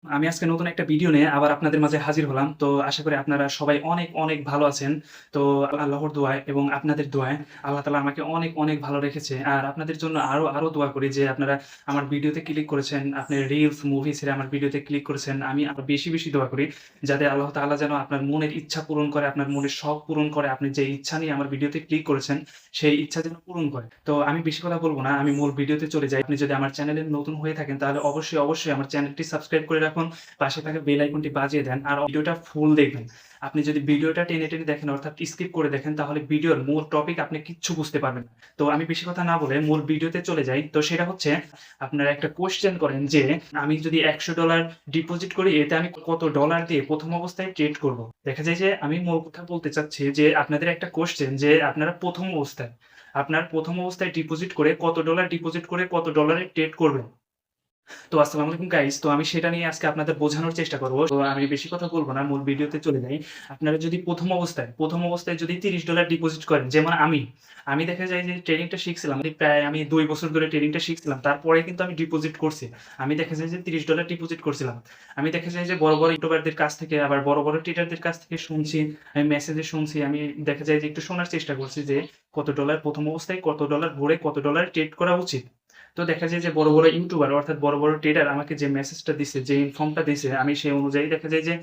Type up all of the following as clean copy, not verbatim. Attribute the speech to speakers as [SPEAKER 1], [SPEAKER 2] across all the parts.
[SPEAKER 1] আমি আজকে নতুন একটা ভিডিও নিয়ে আবার আপনাদের মাঝে হাজির হলাম। তো আশা করি আপনারা সবাই অনেক, অনেক ভালো আছেন। তো আল্লাহর দোয়ায় এবং আপনাদের দোয়ায় আল্লাহ তাআলা আমাকে অনেক, অনেক ভালো রেখেছে। আর আপনাদের জন্য আরো দোয়া করি যে আপনারা আমার ভিডিওতে ক্লিক করেছেন, আপনি রিলস, মুভি ছেড়ে আমার ভিডিওতে ক্লিক করেছেন। আমি আরো বেশি, বেশি দোয়া করি যাতে আল্লাহ তাআলা যেন আপনার মনের ইচ্ছা পূরণ করে, আপনার মনের শখ পূরণ করে। আপনি যে ইচ্ছা নিয়ে আমার ভিডিওতে ক্লিক করেছেন, সেই ইচ্ছা যেন পূরণ করে। তো আমি বেশি কথা বলব না। আমি মূল ভিডিওতে চলে যাই। আপনি যদি আমার চ্যানেলে নতুন হয়ে থাকেন তাহলে অবশ্যই, অবশ্যই আমার চ্যানেলটি সাবস্ক্রাইব করে রাখুন। পাশে থাকা বেল আইকনটি বাজিয়ে দেন। আর ভিডিওটা ফুল দেখবেন। আপনি যদি ভিডিওটা টেনে, টেনে দেখেন অর্থাৎ স্কিপ করে দেখেন তাহলে ভিডিওর মূল টপিক আপনি কিচ্ছু বুঝতে পারবেন না। তো আমি বেশি কথা না বলে মূল ভিডিওতে চলে যাই। তো সেটা হচ্ছে আপনারা একটা কোয়েশ্চেন করেন যে আমি যদি $100 ডিপোজিট করি এতে আমি কত ডলার দিয়ে ১ম অবস্থায় ট্রেড করব? দেখা যায় যে আমি মূল কথা বলতে চাচ্ছি যে আপনাদের একটা কোয়েশ্চেন যে আপনারা ১ম অবস্থায় ডিপোজিট করে কত ডলার ডিপোজিট করে কত ডলারে ট্রেড করবেন? তো আসসালামু আলাইকুম গাইস। তো আমি সেটা নিয়ে আজকে আপনাদের বোঝানোর চেষ্টা করব। তো আমি বেশি কথা বলব না, মূল ভিডিওতে চলে যাই। আপনারা যদি ১ম অবস্থায় যদি $৩০ ডিপোজিট করেন, যেমন আমি দেখা যায় যে ট্রেডিংটা শিখছিলাম। প্রায় আমি ২ বছর ধরে ট্রেডিংটা শিখছিলাম। তারপরে কিন্তু আমি ডিপোজিট করছি। আমি দেখা যায় যে $৩০ ডিপোজিট করছিলাম। আমি দেখা যায় যে বড়, বড় ইউটিউবারদের কাছ থেকে আবার বড়, বড় ট্রেডারদের কাছ থেকে শুনছি, আমি মেসেজে শুনছি। আমি দেখা যায় যে একটু শোনার চেষ্টা করছি যে কত ডলার ১ম অবস্থায় কত ডলার ভরে কত ডলারে ট্রেড করা উচিত। তো দেখা যায় যে বড়, বড় ইউটিউবার অর্থাৎ বড়, বড় ট্রেডার আমাকে যে মেসেজটা দিছে, যে ইনফর্মটা দিছে আমি সেই অনুযায়ী দেখা যায় যে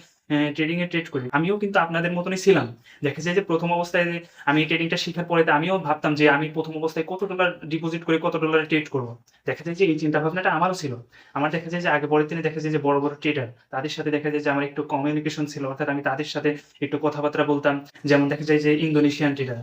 [SPEAKER 1] ট্রেডিং এ ট্রেড করি। আমিও কিন্তু আপনাদের মতনই ছিলাম। দেখা যায় যে ১ম অবস্থায় যে আমি ট্রেডিংটা শিখার পরে তো আমিও ভাবতাম যে আমি ১ম অবস্থায় কত ডলার ডিপোজিট করে কত ডলারে ট্রেড করব। দেখা যায় যে এই চিন্তা ভাবনাটা আমারও ছিল। আমার দেখা যায় যে আগে পরের দিনে দেখা যায় যে বড়, বড় ট্রেডার তাদের সাথে দেখা যায় যে আমার একটু কমিউনিকেশন ছিল। অর্থাৎ আমি তাদের সাথে একটু কথাবার্তা বলতাম। যেমন দেখা যায় যে ইন্দোনেশিয়ান ট্রেডার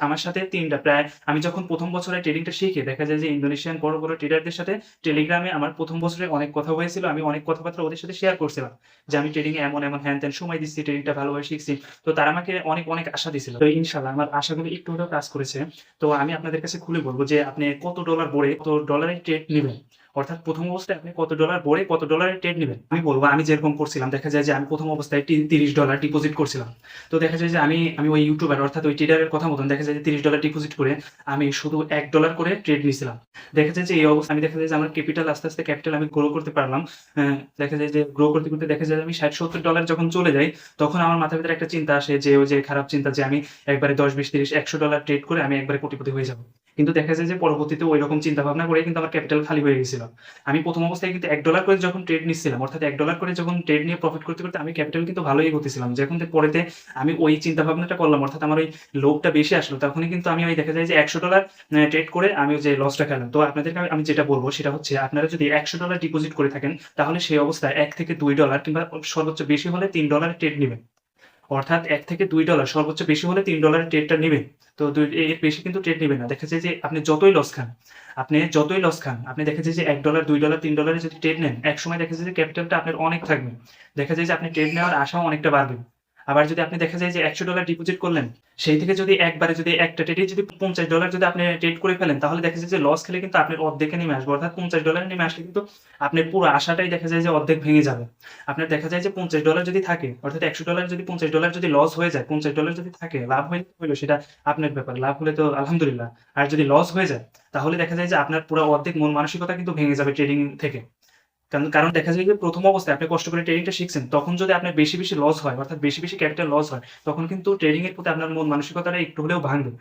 [SPEAKER 1] আমার সাথে ৩ টা প্রায় আমি যখন ১ম বছরে ট্রেডিংটা শিখি দেখা যায় যে ইন্দোনেশিয়ান বড়, বড় ট্রেডারদের সাথে টেলিগ্রামে আমার ১ম বছরে অনেক কথা হয়েছিল। আমি অনেক কথাবার্তা ওদের সাথে শেয়ার করছিলাম। যে আমি ট্রেডিং এ এমন, এমন হ্যান-ত্যান সময় দিচ্ছি, ট্রেডিংটা ভালোভাবে শিখছি। তো তারা আমাকে অনেক, অনেক আশা দিছিল। তো ইনশাআল্লাহ আমার আশাগুলো একটু হলেও কাজ করেছে। তো আমি আপনাদের কাছে খুলে বলব যে আপনি কত ডলার ভরে কত ডলারে ট্রেড নিবেন? অর্থাৎ ১ম অবস্থায় আপনি কত ডলার ভরে কত ডলারে ট্রেড নিবেন? আমি বলব আমি যেরকম করছিলাম দেখা যায় যে আমি ১ম অবস্থায় $৩০ ডিপোজিট করছিলাম। তো দেখা যায় যে আমি ওই ইউটিউবার অর্থাৎ ওই ট্রেডারের কথা মতন দেখা যায় যে $৩০ ডিপোজিট করে আমি শুধু $১ করে ট্রেড নিছিলাম। দেখা যায় যে এই অবস্থা আমি দেখা যায় যে আমার ক্যাপিটাল আস্তে, আস্তে ক্যাপিটাল আমি গ্রো করতে পারলাম। দেখা যায় যে গ্রো করতে, করতে দেখা যায় যে আমি $৬০-৭০ যখন চলে যাই, তখন আমার মাথার ভিতরে একটা চিন্তা আসে যে ওই যে খারাপ চিন্তা যে আমি একবারে ১০, ২০, ৩০, $১০০ ট্রেড করে আমি একবারে কোটিপতি হয়ে যাবো। কিন্তু দেখা যায় যে পরবর্তীতে ঐরকম চিন্তা ভাবনা করে কিন্তু আমার ক্যাপিটাল খালি হয়ে গেছিল। আমি ১ম অবস্থায় কিন্তু $১ করে যখন ট্রেড নিচ্ছিলাম অর্থাৎ $১ করে যখন ট্রেড নিয়ে প্রফিট করতে, করতে আমি ক্যাপিটাল কিন্তু ভালোই এগোতেছিলাম। যখন পরেতে আমি ওই চিন্তা ভাবনাটা করলাম অর্থাৎ আমার ওই লোভটা বেশি আসলো তখনই কিন্তু আমি ওই দেখা যায় যে $১০০ ট্রেড করে আমি ওই যে লসটা খেলাম। তো আপনাদেরকে আমি যেটা বলব সেটা হচ্ছে আপনারা যদি $১০০ ডিপোজিট করে থাকেন তাহলে সেই অবস্থায় $১ থেকে $২ কিংবা সর্বোচ্চ বেশি হলে $৩ ট্রেড নিবেন। অর্থাৎ $১ থেকে $২ সর্বোচ্চ বেশি হলে $৩ ট্রেডটা নিবেন। তো এর বেশি কিন্তু ট্রেড নিবেন না। দেখা যায় যে আপনি দেখা যায় যে $১, $২, $৩ এ যদি ট্রেড নেন, একসময় দেখা যায় যে ক্যাপিটালটা আপনার অনেক থাকবে। দেখা যায় যে আপনি ট্রেড নেওয়ার আশাও অনেকটা বাড়বে। আবার যদি আপনি দেখা যায় যে $১০০ ডিপোজিট করলেন, সেই থেকে যদি একবারে যদি একটা ট্রেডেই যদি $৫০ যদি আপনি ট্রেড করে ফেলেন, তাহলে দেখা যায় যে লস খেলে কিন্তু আপনার অর্ধেকে নেমে আসবে। অর্থাৎ $৫০ নেমে আসলে কিন্তু আপনার পুরো আশাটাই দেখা যায় যে অর্ধেক ভেঙে যাবে। আপনার দেখা যায় যে $৫০ যদি থাকে, অর্থাৎ $১০০ যদি $৫০ যদি লস হয়ে যায়, $৫০ যদি থাকে, লাভ হইলো সেটা আপনার ব্যাপার। লাভ হলে তো আলহামদুলিল্লাহ। আর যদি লস হয়ে যায়, তাহলে দেখা যায় যে আপনার পুরা অর্ধেক মন মানসিকতা কিন্তু ভেঙে যাবে ট্রেডিং থেকে। কারণ দেখা যায় যে ১ম অবস্থায় আপনি কষ্ট করে ট্রেডিংটা শিখছেন, তখন যদি আপনার বেশি, বেশি লস হয়, অর্থাৎ বেশি, বেশি ক্যাপিটাল লস হয়, তখন কিন্তু ট্রেডিং এর প্রতি আপনার মন মানসিকতাটা একটু হলেও ভাঙবে।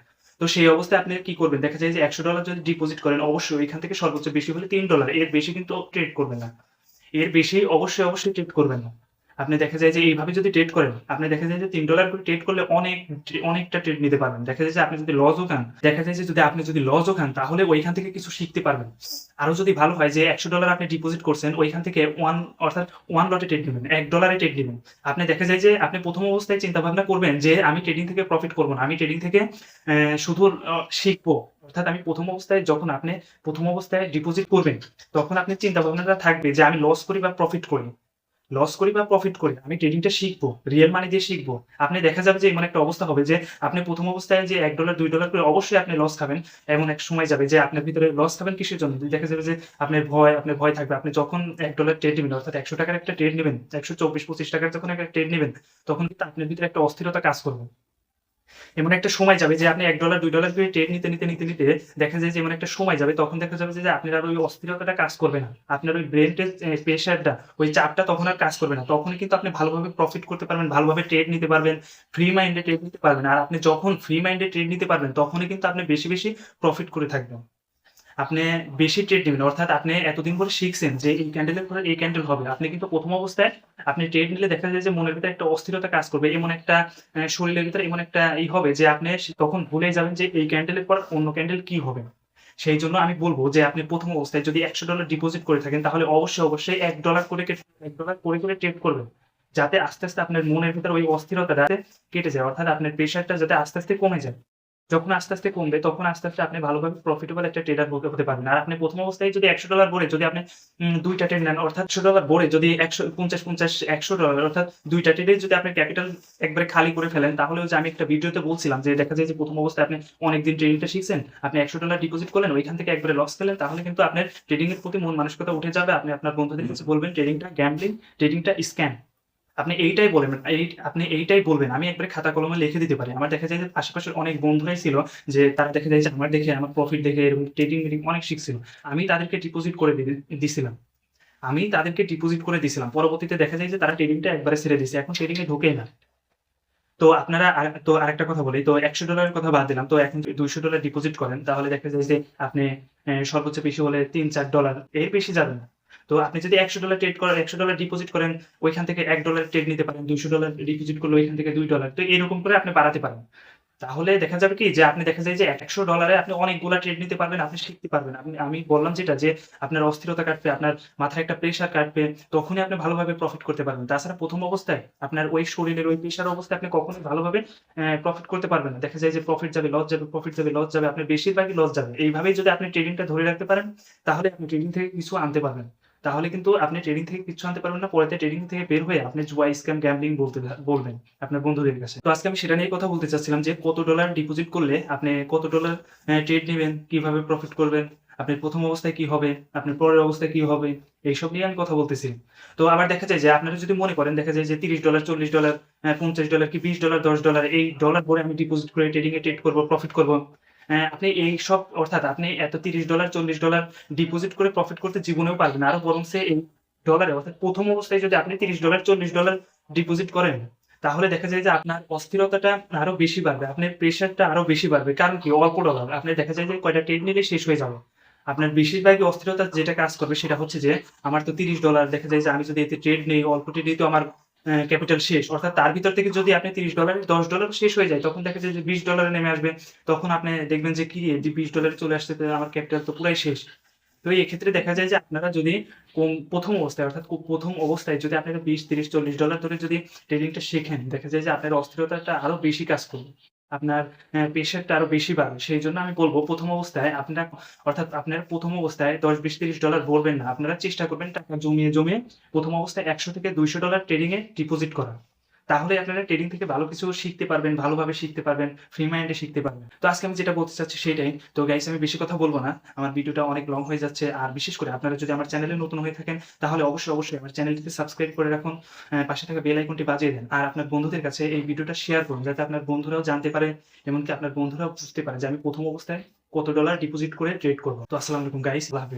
[SPEAKER 1] তো সেই অবস্থায় আপনি কি করবেন? দেখা যায় যে $১০০ যদি ডিপোজিট করেন, অবশ্যই এখান থেকে সর্বোচ্চ বেশি হলে $৩, এর বেশি কিন্তু ট্রেড করবেন না। এর বেশি অবশ্যই, অবশ্যই ট্রেড করবেন না। আপনি দেখা যায় যে এইভাবে যদি ট্রেড করেন, আপনি দেখা যায় যে $৩ করে ট্রেড করলে অনেকটা ট্রেড নিতে পারবেন। দেখা যায় যে আপনি যদি লসও খান, দেখা যায় যে আপনি যদি লসও খান তাহলে ওইখান থেকে কিছু শিখতে পারবেন। আরো যদি ভালো হয় যে $১০০ আপনি ডিপোজিট করছেন, ওইখান থেকে অর্থাৎ 1 লটে ট্রেড নিবেন, $১ এ ট্রেড নিবেন। আপনি দেখা যায় যে আপনি ১ম অবস্থায় চিন্তা ভাবনা করবেন যে আমি ট্রেডিং থেকে প্রফিট করব না। আমি ট্রেডিং থেকে শুধু শিখবো। অর্থাৎ আমি ১ম অবস্থায় ডিপোজিট করবেন। তখন আপনার চিন্তা ভাবনাটা থাকবে যে আমি লস করি বা প্রফিট করি। লস করি বা প্রফিট করি। আমি ট্রেডিংটা শিখবো। রিয়াল মানি দিয়ে শিখবো। আপনি দেখা যাবে যে এমন একটা অবস্থা হবে যে আপনি ১ম অবস্থায় যে $১, $২ করে অবশ্যই আপনি লস খাবেন। এমন এক সময় যাবে যে আপনার ভিতরে লস খাবেন কিসের জন্য? দেখা যাবে যে আপনার ভয় থাকবে। আপনি যখন $১ ট্রেড নিবেন অর্থাৎ ৳১০০ র একটা ট্রেড নিবেন, ৳১২৪-৳২৫ যখন একটা ট্রেড নিবেন, তখন কিন্তু আপনার ভিতরে একটা অস্থিরতা কাজ করবে। এমন একটা সময় যাবে যে আপনি $1 $2 করে ট্রেড নিতে দেখা যায় যে এমন একটা সময় যাবে, তখন দেখা যাবে যে আপনার আর ওই অস্থিরতাটা কাজ করবে না। আপনার ওই ব্রেইনের প্রেশারটা, ওই চাপটা তখন আর কাজ করবে না। তখনই কিন্তু আপনি ভালোভাবে প্রফিট করতে পারবেন, ভালোভাবে ট্রেড নিতে পারবেন, ফ্রি মাইন্ডে ট্রেড নিতে পারবেন। আর আপনি যখন ফ্রি মাইন্ডে ট্রেড নিতে পারবেন, তখনই কিন্তু আপনি বেশি প্রফিট করে থাকবেন। আপনি বেশি ট্রেড নিবেন। অর্থাৎ আপনি এতদিন পরে শিখছেন যে এই ক্যান্ডেলের পরে এই ক্যান্ডেল হবে। আপনি কিন্তু ১ম অবস্থায় আপনি ট্রেড নিলে দেখা যায় যে মনের ভিতরে একটা অস্থিরতা কাজ করবে। এমন একটা শরীরের ভিতরে এমন একটা হবে যে আপনি তখন ভুলেই যাবেন যে এই ক্যান্ডেলের পর অন্য ক্যান্ডেল কি হবে। সেইজন্য আমি বলব যে আপনি ১ম অবস্থায় যদি $১০০ ডিপোজিট করে থাকেন, তাহলে অবশ্যই $১ করে $১ করে ট্রেড করবেন। যাতে আস্তে আপনার মনের ভিতরে ওই অস্থিরতাটা কেটে যায়। অর্থাৎ আপনার প্রেশারটা যাতে আস্তে কমে যায়। যখন আস্তে কমবে, তখন আস্তে আপনি ভালোভাবে প্রফিটেবল একটা ট্রেডার হতে পারবেন। আর আপনি ১ম অবস্থায় যদি $১০০ ভরে যদি আপনি ২ টা ট্রেড নেন, অর্থাৎ $১০০ ভরে যদি ৫০ $১০০ অর্থাৎ ২ টা ট্রেডে যদি আপনি ক্যাপিটাল একবারে খালি করে ফেলেন, তাহলে ওই যে আমি একটা ভিডিওতে বলছিলাম যে দেখা যায় যে ১ম অবস্থায় আপনি অনেকদিন ট্রেডিংটা শিখছেন, আপনি $১০০ ডিপোজিট করলেন, ওইখান থেকে একবারে লস খেলেন, তাহলে কিন্তু আপনার ট্রেডিং এর প্রতি মন মানসিকতা উঠে যাবে। আপনি আপনার বন্ধুদের কাছে বলবেন ট্রেডিংটা গ্যাম্বলিং, ট্রেডিংটা স্ক্যাম। আপনি এইটাই বলবেন। আমি একবারে খাতা কলমে লিখে দিতে পারি। আমার দেখা যায় যে আশেপাশের অনেক বন্ধুরাই ছিল যে তারা দেখা যায় যে আমার প্রফিট দেখে এরকম ট্রেডিং অনেক শিখছিল। আমি তাদেরকে ডিপোজিট করে দিছিলাম। পরবর্তীতে দেখা যায় যে তারা ট্রেডিংটা একবারে ছেড়ে দিছে। এখন ট্রেডিং এ ঢোকেই না। তো আপনারা তো আরেকটা কথা বলি। তো $১০০ এর কথা বাদ দিলাম। তো এখন যদি $২০০ ডিপোজিট করেন, তাহলে দেখা যায় যে আপনি সর্বোচ্চ বেশি হলে $৩-৪ এর বেশি যাবে না। তো আপনি যদি $১০০ ডিপোজিট করেন, ওইখান থেকে $১ ট্রেড নিতে পারেন। $২০০ ডিপোজিট করলে ওইখান থেকে $২। তো এরকম করে আপনি বাড়াতে পারেন। তাহলে দেখা যাবে কি যে আপনি দেখা যায় যে $১০০ এ আপনি অনেকগুলা ট্রেড নিতে পারবেন, আপনি শিখতে পারবেন। আমি বললাম যেটা যে আপনার অস্থিরতা কাটবে, আপনার মাথায় একটা প্রেশার কাটবে, তখনই আপনি ভালোভাবে প্রফিট করতে পারবেন। তাছাড়া ১ম অবস্থায় আপনার ওই শরীরের ওই প্রেশার অবস্থায় আপনি কখনোই ভালোভাবে প্রফিট করতে পারবেন না। দেখা যায় যে প্রফিট যাবে, লস যাবে, প্রফিট যাবে, লস যাবে। আপনার বেশিরভাগই লস যাবে। এইভাবেই যদি আপনি ট্রেডিংটা ধরে রাখতে পারেন, তাহলে আপনি ট্রেডিং থেকে কিছু আনতে পারবেন। তাহলে কিন্তু আপনি ট্রেডিং থেকে কিচ্ছু আনতে পারবেন না। পরেতে ট্রেডিং থেকে বের হয়ে আপনি জুয়া, স্ক্যাম, গ্যাম্বলিং বলবেন আপনার বন্ধুদের কাছে। তো আজকে আমি সেটা নিয়ে কথা বলতে চাচ্ছিলাম যে কত ডলার ডিপোজিট করলে আপনি কত ডলার ট্রেড নিবেন, কিভাবে প্রফিট করবেন, আপনার ১ম অবস্থায় কি হবে, আপনার পরের অবস্থায় কি হবে, এইসব নিয়ে আমি কথা বলতেছি। তো আবার দেখা যায় যে আপনারা যদি মনে করেন, দেখা যায় যে $৩০, $৪০, $৫০ কি $২০, $১০ এই ডলার ভরে আমি ডিপোজিট করে ট্রেডিং এ ট্রেড করব, প্রফিট করব। আপনি এইসব অর্থাৎ আপনি এত $৩০, $৪০ ডিপোজিট করে প্রফিট করতে জীবনেও পারবেন না। আরো বরঞ্চ এই ডলারে অর্থাৎ ১ম অবস্থায় যদি আপনি $৩০, $৪০ ডিপোজিট করেন, তাহলে দেখা যায় যে আপনার অস্থিরতাটা আরো বেশি বাড়বে। আপনার প্রেশারটা আরো বেশি বাড়বে। কারণ কি? অল্প ডলার। আপনি দেখা যায় যে কয়টা ট্রেড নিলে শেষ হয়ে যাবে। আপনার বেশিরভাগই অস্থিরতা যেটা কাজ করবে সেটা হচ্ছে যে আমার তো $৩০ দেখা যায় যে আমি যদি এতে ট্রেড নেই, অল্প ট্রেডেই তো আমার ক্যাপিটাল শেষ। অর্থাৎ তার ভিতর থেকে যদি আপনি $৩০ এর $১০ শেষ হয়ে যায়, তখন দেখা যায় যে $২০ এ নেমে আসবে। তখন আপনি দেখবেন যে কি যে $২০ চলে আসছে, তো আমার ক্যাপিটাল তো পুরাই শেষ। তো এক্ষেত্রে দেখা যায় যে আপনারা যদি ১ম অবস্থায় অর্থাৎ ১ম অবস্থায় যদি আপনারা $২০, $৩০, $৪০ ধরে যদি ট্রেডিংটা শেখেন, দেখা যায় যে আপনার অস্থিরতাটা আরো বেশি কাজ করবে। আপনার প্রেশারটা আরো বেশি বাড়বে। সেইজন্য আমি বলব ১ম অবস্থায় অর্থাৎ আপনার ১ম অবস্থায় $১০, $২০, $৩০ ভরবেন না। আপনারা চেষ্টা করবেন টাকা জমিয়ে ১ম অবস্থায় $১০০ থেকে $২০০ ট্রেডিং এ ডিপোজিট করা। তাহলে আপনারা ট্রেডিং থেকে ভালো কিছু শিখতে পারবেন, ভালোভাবে শিখতে পারবেন, ফ্রি মাইন্ডে শিখতে পারবেন। তো আজকে আমি যেটা বলতে চাচ্ছি সেটাই। তো গাইস, আমি বেশি কথা বলব না। আমার ভিডিওটা অনেক লং হয়ে যাচ্ছে। আর বিশেষ করে আপনারা যদি আমার চ্যানেলে নতুন হয়ে থাকেন, তাহলে অবশ্যই আমার চ্যানেলটিকে সাবস্ক্রাইব করে রাখুন। পাশে থাকা বেল আইকনটি বাজিয়ে দেন। আর আপনার বন্ধুদের কাছে এই ভিডিওটা শেয়ার করুন, যাতে আপনার বন্ধুরাও জানতে পারে, এমনকি আপনার বন্ধুরাও বুঝতে পারে যে আমি ১ম অবস্থায় কত ডলার ডিপোজিট করে ট্রেড করব। তো আসসালামু আলাইকুম গাইস। আল্লাহ হাফেজ।